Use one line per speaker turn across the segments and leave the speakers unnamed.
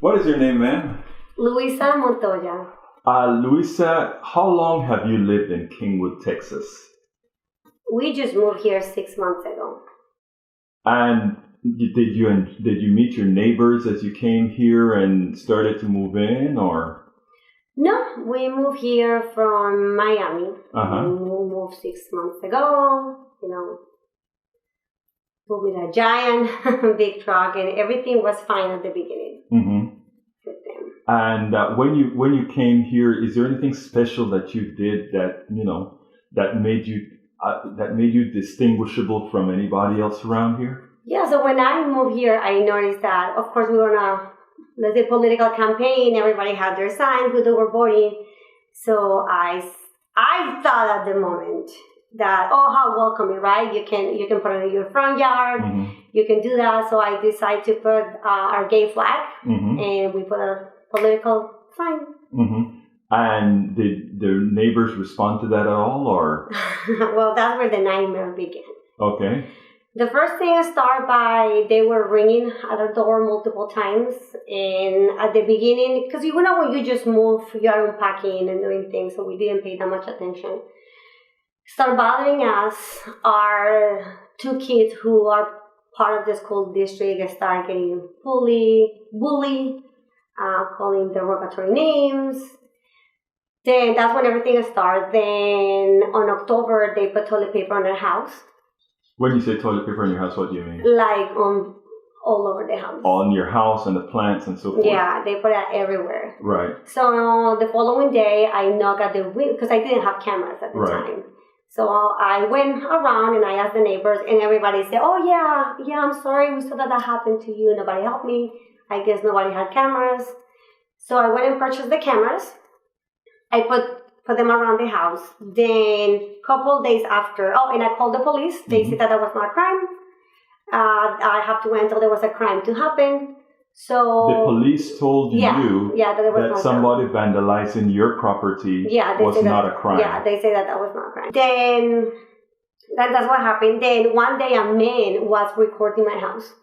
What is your name, ma'am?
Luisa Montoya.
Luisa, how long have you lived in Kingwood, Texas?
We just moved here 6 months ago.
And did you meet your neighbors as you came here and started to move in, or?
No, we moved here from Miami.
Uh-huh.
We moved 6 months ago, moved with a giant big truck, and everything was fine at the beginning.
Mm-hmm.
With them.
And when you came here, is there anything special that you did that that made you distinguishable from anybody else around here?
Yeah, so when I moved here, I noticed that, of course, we were on a political campaign. Everybody had their signs with overboarding. So I thought at the moment that, how welcoming, right? You can put it in your front yard.
Mm-hmm.
You can do that. So I decided to put our gay flag,
mm-hmm.
and we put a political sign.
Mm-hmm. And did the neighbors respond to that at all, or?
Well, that's where the nightmare began.
Okay.
The first thing started by they were ringing at our door multiple times, and at the beginning, because when you just move, you are unpacking and doing things, so we didn't pay that much attention. Started bothering us. Our 2 kids who are part of the school district started getting bullied, calling derogatory names. Then that's when everything started. Then on October, they put toilet paper on their house.
When you say toilet paper in your house, what do you mean?
Like all over the house.
On your house and the plants and so forth?
Yeah, they put it everywhere.
Right.
So the following day, I knocked at the window, because I didn't have cameras at the time. So I went around and I asked the neighbors, and everybody said, oh, yeah, I'm sorry, we saw that happened to you. Nobody helped me. I guess nobody had cameras. So I went and purchased the cameras. I put them around the house. Then a couple days after, and I called the police. They said that was not a crime. I have to wait until there was a crime to happen. So
the police told
that
somebody vandalizing your property was not a crime.
Yeah, they say that was not a crime. Then that's what happened. Then one day a man was recording my house.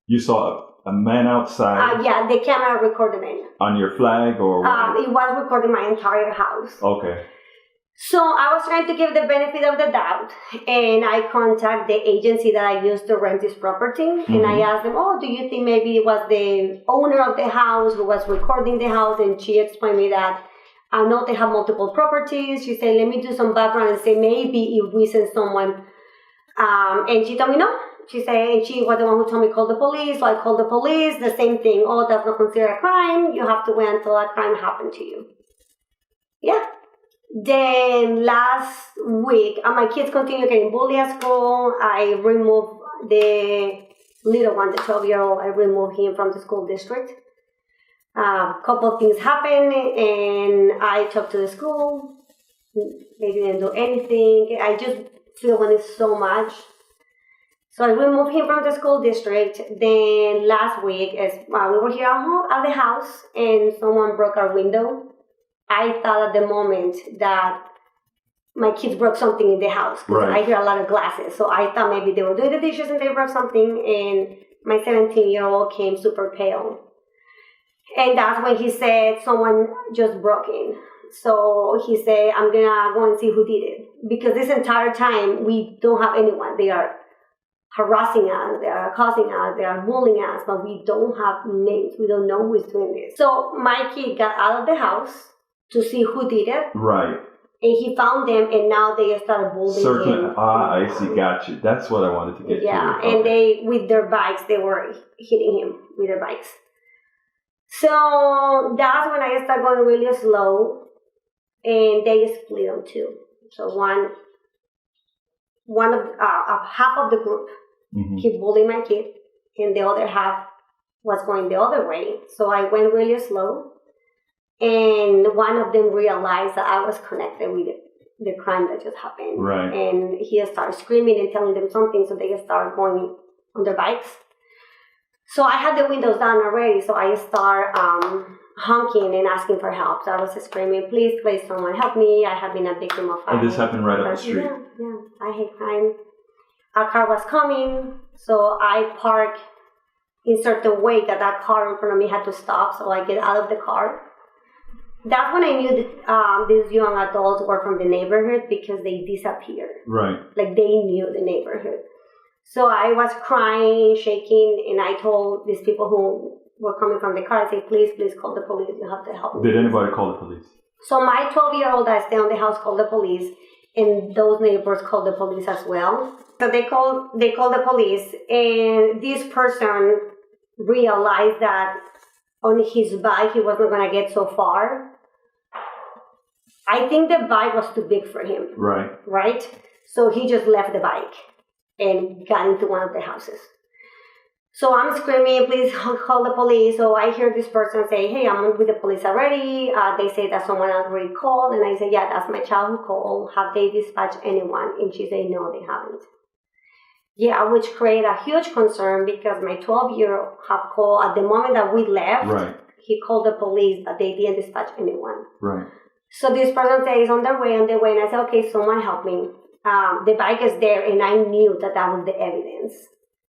You saw a man outside?
The camera recorded me.
On your flag or what?
It was recording my entire house.
Okay.
So I was trying to give the benefit of the doubt, and I contacted the agency that I used to rent this property, and I asked them, do you think maybe it was the owner of the house who was recording the house? And she explained me that I know they have multiple properties. She said, let me do some background and say maybe if we send someone. And she told me no. She said, and she was the one who told me call the police. So I called the police, the same thing. That's not considered a crime. You have to wait until a crime happened to you. Yeah. Then last week, my kids continue getting bullied at school. I removed the little one, the 12-year-old. I removed him from the school district. Couple of things happened, and I talked to the school. They didn't do anything. I just feel when it's so much. So I removed him from the school district. Then last week, as we were here at the house, and someone broke our window. I thought at the moment that my kids broke something in the house, because I hear a lot of glasses. So I thought maybe they were doing the dishes and they broke something, and my 17-year-old came super pale. And that's when he said someone just broke in. So he said, I'm going to go and see who did it. Because this entire time, we don't have anyone. They are harassing us, they are accosing us, they are bullying us, but we don't have names. We don't know who is doing this. So my kid got out of the house to see who did it.
Right.
And he found them, and now they started bullying him.
I see, got you. That's what I wanted to get to.
Yeah, and they, with their bikes, they were hitting him with their bikes. So that's when I started going really slow, and they split on two. So one of half of the group kept bullying my kid, and the other half was going the other way. So I went really slow, and one of them realized that I was connected with the crime that just happened.
Right.
And he started screaming and telling them something, so they started going on their bikes. So I had the windows down already, so I started honking and asking for help. So I was screaming, please, someone help me. I have been a victim of crime.
And this happened right up the street?
Yeah. I hate crime. A car was coming, so I parked in certain way that car in front of me had to stop, so I get out of the car. That's when I knew that these young adults were from the neighborhood because they disappeared.
Right.
Like they knew the neighborhood. So I was crying, shaking, and I told these people who were coming from the car, I said, please call the police. You have to help me.
Did anybody call the police? So
my 12-year-old that stayed on the house called the police, and those neighbors called the police as well. So they called the police, and this person realized that on his bike he wasn't going to get so far. I think the bike was too big for him. Right? So he just left the bike and got into one of the houses. So I'm screaming, please call the police. So I hear this person say, hey, I'm with the police already. They say that someone already called. And I say, yeah, that's my child who called. Have they dispatched anyone? And she said, no, they haven't. Yeah, which created a huge concern because my 12-year-old had called at the moment that we left.
Right.
He called the police, but they didn't dispatch anyone.
Right.
So this person says, on their way. And I said, okay, someone help me. The bike is there, and I knew that was the evidence.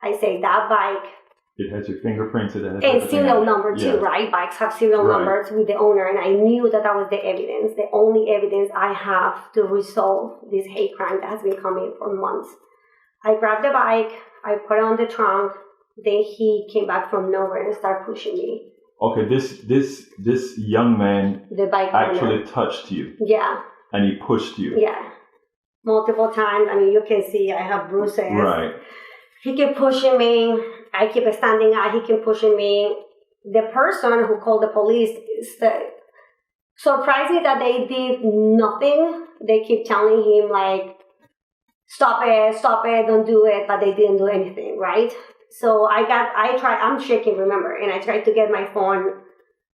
I say, that bike.
It has your fingerprints. It has
and serial number too, right? Bikes have serial numbers with the owner, and I knew that was the evidence, the only evidence I have to resolve this hate crime that has been coming for months. I grabbed the bike, I put it on the trunk, then he came back from nowhere and started pushing me.
Okay, this young man
the bike
actually
owner.
Touched you.
Yeah.
And he pushed you.
Yeah. Multiple times. I mean, you can see I have bruises.
Right.
He kept pushing me. I keep standing out. He kept pushing me. The person who called the police surprised me that they did nothing. They keep telling him, like, stop it, don't do it, but they didn't do anything, right? So I'm shaking, remember, and I tried to get my phone.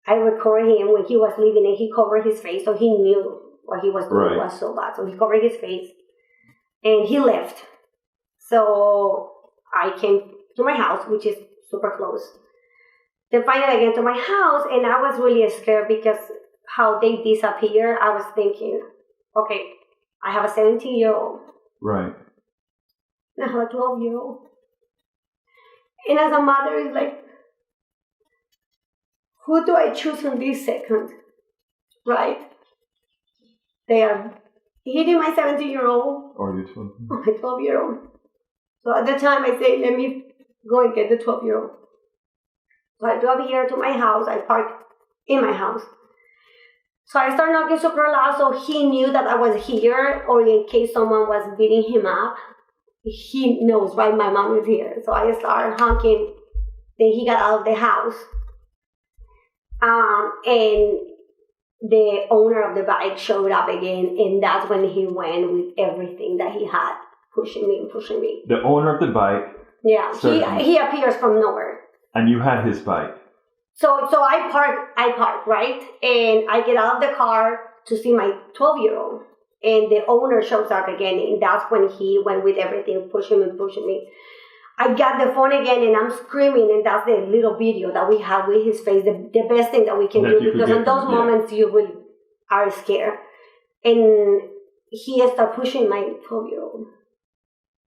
I recorded him when he was leaving, and he covered his face, so he knew what he was doing was so bad. So he covered his face, and he left. So I came to my house, which is super close. Then finally I get to my house, and I was really scared because how they disappear. I was thinking, okay, I have a 17-year-old.
Right.
And I have a 12-year-old. And as a mother, it's like, who do I choose in this second? Right? They are hitting my 17-year-old.
Or your 12?
Or my 12-year-old. So at the time, I say, let me go and get the 12-year-old. So I drove here to my house. I parked in my house. So I started knocking super loud, so he knew that I was here, or in case someone was beating him up, he knows, right? My mom is here. So I started honking. Then he got out of the house. And the owner of the bike showed up again, and that's when he went with everything that he had, pushing me.
The owner of the bike?
Yeah, he appears from nowhere.
And you had his bike?
So I park, right? And I get out of the car to see my 12-year-old. And the owner shows up again, and that's when he went with everything, pushing me. I got the phone again, and I'm screaming, and that's the little video that we have with his face, the best thing that we can do, because in those moments you really are scared. And he started pushing my 12-year-old.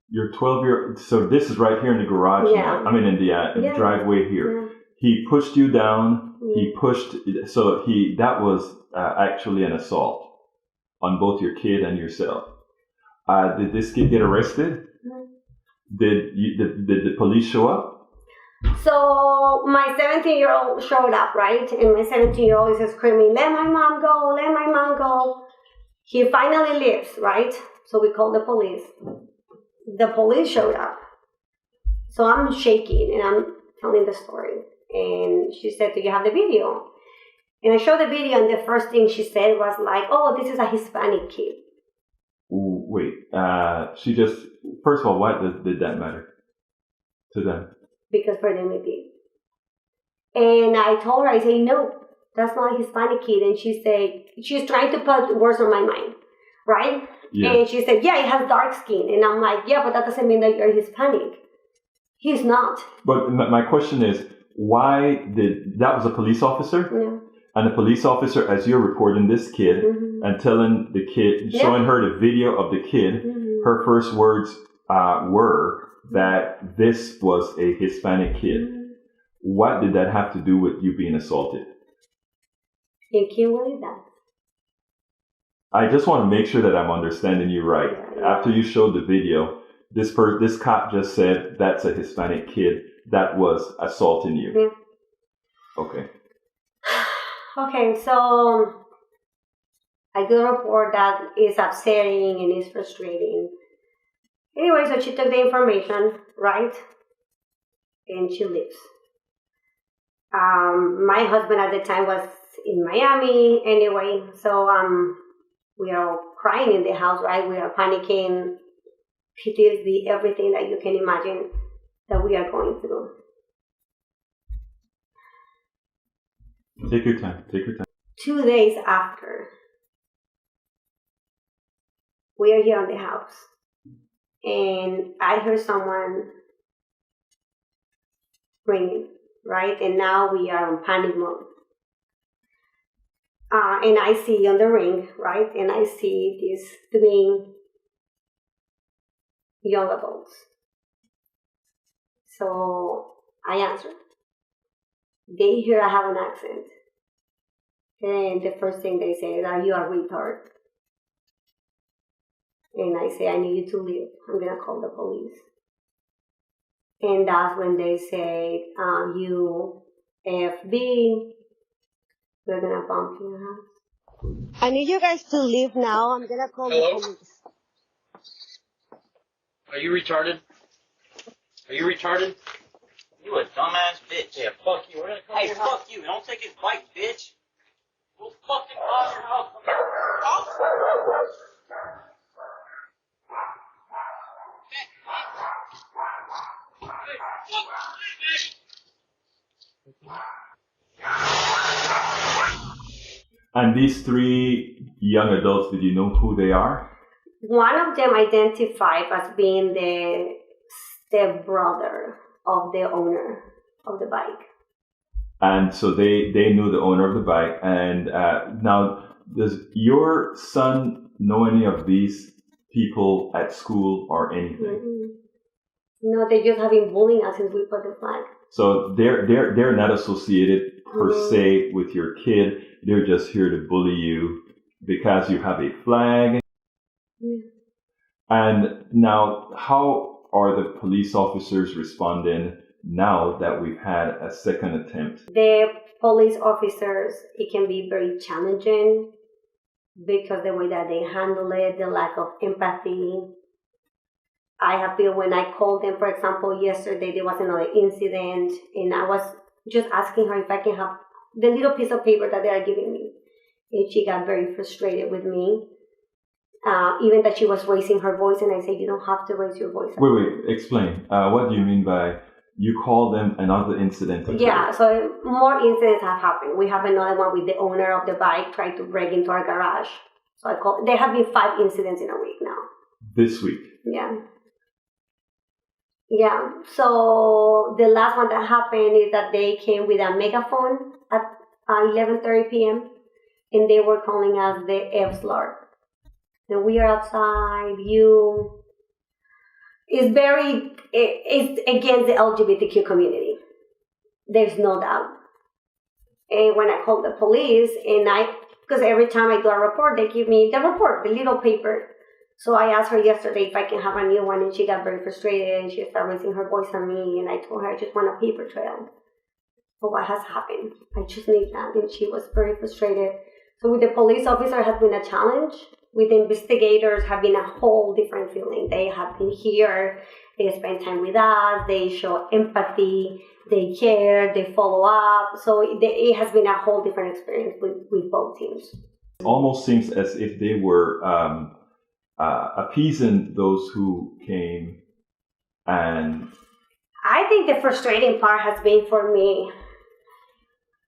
Your 12-year-old, so this is right here in the garage now. I mean, in the driveway here. Yeah. He pushed you down, that was actually an assault on both your kid and yourself. Did this kid get arrested? Did the police show up?
So my 17-year-old showed up, right? And my 17-year-old is screaming, let my mom go. He finally leaves, right? So we called the police. The police showed up. So I'm shaking and I'm telling the story. And she said, do you have the video? And I showed the video, and the first thing she said was like, oh, this is a Hispanic kid.
Wait, first of all, why did that matter to them? Because for them it did.
And I told her, I say, no, that's not a Hispanic kid. And she said, she's trying to put words on my mind, right? Yeah. And she said, yeah, he has dark skin. And I'm like, yeah, but that doesn't mean that you're Hispanic. He's not.
But my question is, that was a police officer?
Yeah.
And the police officer, as you're reporting this kid and telling the kid, showing her the video of the kid, her first words were that this was a Hispanic kid. What did that have to do with you being assaulted?
In Kingwood, that.
I just want to make sure that I'm understanding you right. After you showed the video, this cop just said that's a Hispanic kid that was assaulting you.
Yeah.
Okay.
Okay, so I do report that is upsetting and is frustrating. Anyway, so she took the information, right? And she leaves. My husband at the time was in Miami anyway, so we are all crying in the house, right? We are panicking, PTSD, everything that you can imagine that we are going through.
Take your time.
2 days after, we are here in the house, and I heard someone ringing, right? And now we are in panic mode. And I see on the ring, right? And I see these 3 young adults. So I answer. They hear I have an accent. And the first thing they say is, "Are you a retard?" And I say, "I need you to leave. I'm going to call the police." And that's when they say, "You FB, we're going to bump your house." I need you guys to leave now. I'm going to call the police.
Are you retarded? You a dumbass bitch. Yeah, fuck you. We're gonna come hey, fuck house. You. Don't take his bike, bitch. We'll fucking buy your house.
And these 3 young adults, did you know who they are?
One of them identified as being the stepbrother of the owner of the bike.
And so they knew the owner of the bike. And now, does your son know any of these people at school or anything?
Mm-hmm. No, they just have been bullying us since we put the flag.
So they're not associated per se with your kid. They're just here to bully you because you have a flag. Mm-hmm. And now, how are the police officers responding now that we've had a second attempt?
The police officers, it can be very challenging because the way that they handle it, the lack of empathy. I have feel when I called them, for example, yesterday there was another incident, and I was just asking her if I can have the little piece of paper that they are giving me. And she got very frustrated with me. Even that she was raising her voice, and I said, "You don't have to raise your voice."
Wait, explain. What do you mean by you called them another incident?
Yeah, so more incidents have happened. We have another one with the owner of the bike trying to break into our garage. So I called. There have been 5 incidents in a week now.
This week?
Yeah. So the last one that happened is that they came with a megaphone at 11:30 p.m. and they were calling us the F slur. And we are outside, it's against the LGBTQ community. There's no doubt. And when I called the police, because every time I do a report, they give me the report, the little paper. So I asked her yesterday if I can have a new one, and she got very frustrated, and she started raising her voice on me, and I told her I just want a paper trail for what has happened. I just need that, and she was very frustrated. So with the police officer has been a challenge. With the investigators have been a whole different feeling. They have been here, they spend time with us, they show empathy, they care, they follow up. So it has been a whole different experience with both teams.
It almost seems as if they were appeasing those who came. And
I think the frustrating part has been for me,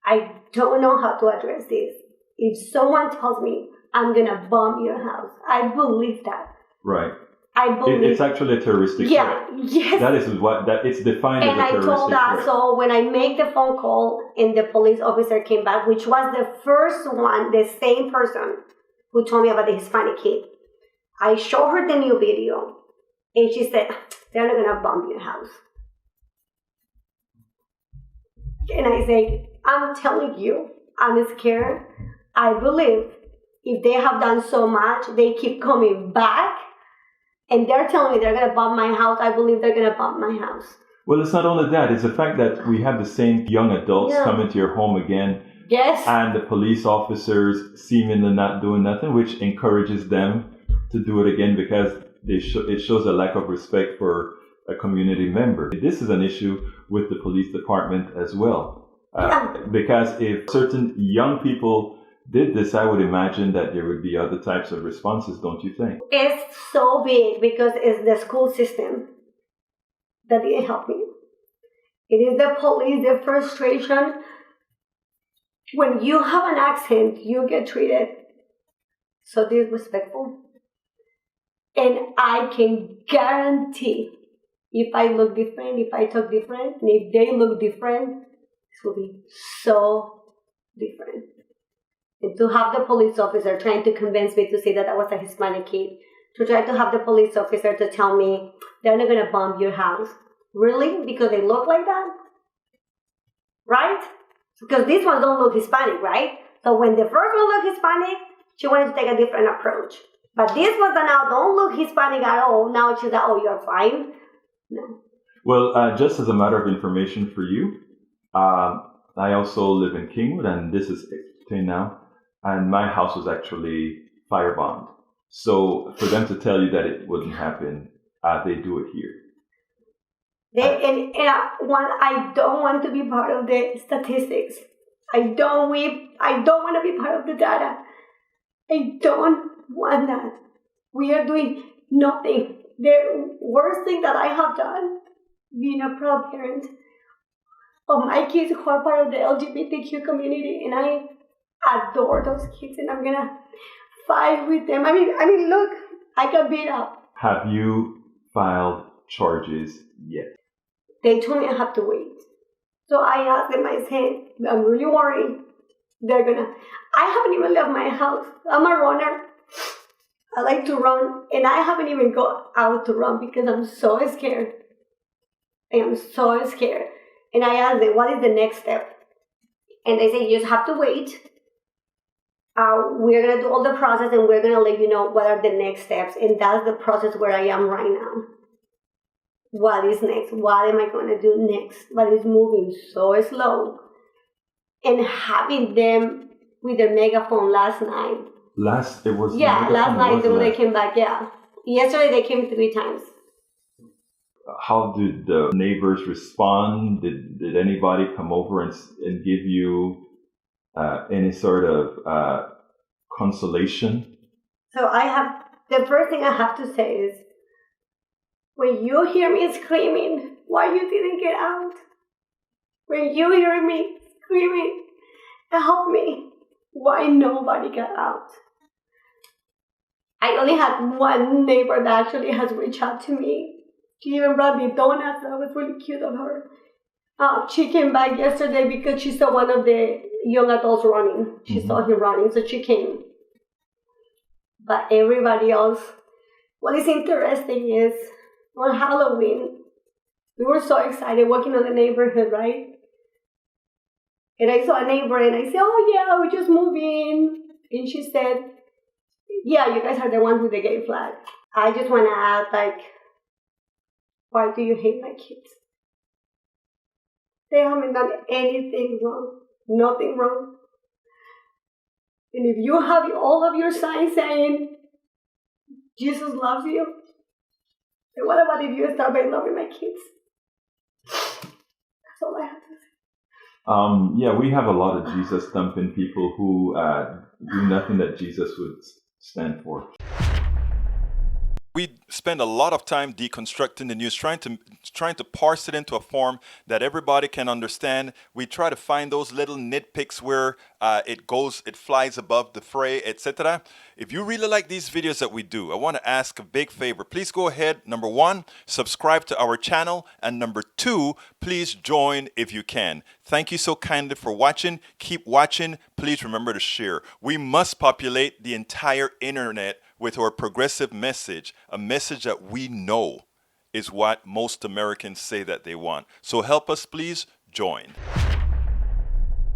I don't know how to address this. If someone tells me, "I'm going to bomb your house," I believe that.
Right.
I believe
it's actually a terroristic threat.
Yes.
That is it's defined as a terroristic threat. And I told that,
so when I made the phone call and the police officer came back, which was the first one, the same person who told me about the Hispanic kid, I showed her the new video and she said, "They're not going to bomb your house." And I say, I'm telling you, I'm scared. I believe if they have done so much, they keep coming back, and they're telling me they're going to bomb my house. I believe they're going to bomb my house.
Well, it's not only that. It's the fact that we have the same young adults come into your home again.
Yes.
And the police officers seemingly not doing nothing, which encourages them to do it again because it shows a lack of respect for a community member. This is an issue with the police department as well. Because if certain young people did this, I would imagine that there would be other types of responses, don't you think?
It's so big because it's the school system that didn't help me. It is the police, the frustration. When you have an accent, you get treated so disrespectful. And I can guarantee if I look different, if I talk different, and if they look different, this will be so different. And to have the police officer trying to convince me to say that I was a Hispanic kid, to try to have the police officer to tell me they're not going to bomb your house. Really? Because they look like that? Right? Because these ones don't look Hispanic, right? So when the first one looked Hispanic, she wanted to take a different approach. But these ones that now don't look Hispanic at all, now she's like, oh, you're fine? No.
Well, just as a matter of information for you, I also live in Kingwood, and this is 10 now, and my house was actually firebombed. So for them to tell you that it wouldn't happen, they do it here.
I don't want to be part of the statistics. I don't want to be part of the data. I don't want that. We are doing nothing. The worst thing that I have done, being a proud parent of my kids who are part of the LGBTQ community, and I adore those kids, and I'm gonna fight with them. I mean, look, I got beat up.
Have you filed charges yet?
They told me I have to wait. So I asked them, I said, I'm really worried. I haven't even left my house. I'm a runner. I like to run, and I haven't even gone out to run because I'm so scared. I am so scared. And I asked them, what is the next step? And they say, you just have to wait. We're going to do all the process, and we're going to let you know what are the next steps. And that's the process where I am right now. What is next? What am I going to do next? But it's moving so slow. And having them with the megaphone last night.
Last night
when they came back, yeah. Yesterday they came 3 times.
How did the neighbors respond? Did anybody come over and give you any sort of consolation? So
the first thing I have to say is, when you hear me screaming, why you didn't get out? When you hear me screaming, help me, why nobody got out? I only had one neighbor that actually has reached out to me. She even brought me donuts. That was really cute of her. She came back yesterday because she saw one of the young adults running. She saw him running, so she came. But everybody else, what is interesting is, on Halloween, we were so excited walking on the neighborhood, right? And I saw a neighbor, and I said, oh yeah, we just moved in. And she said, yeah, you guys are the ones with the gay flag. I just want to add, why do you hate my kids? They haven't done anything wrong. Nothing wrong. And if you have all of your signs saying, Jesus loves you, then what about if you start by loving my kids? That's all I have to say.
Yeah, we have a lot of Jesus-thumping people who do nothing that Jesus would stand for.
We spend a lot of time deconstructing the news, trying to parse it into a form that everybody can understand. We try to find those little nitpicks where it flies above the fray, etc. If you really like these videos that we do, I want to ask a big favor. Please go ahead, number 1, subscribe to our channel, and number 2, please join if you can. Thank you so kindly for watching. Keep watching. Please remember to share. We must populate the entire internet with our progressive message, a message that we know is what most Americans say that they want. So help us, please join.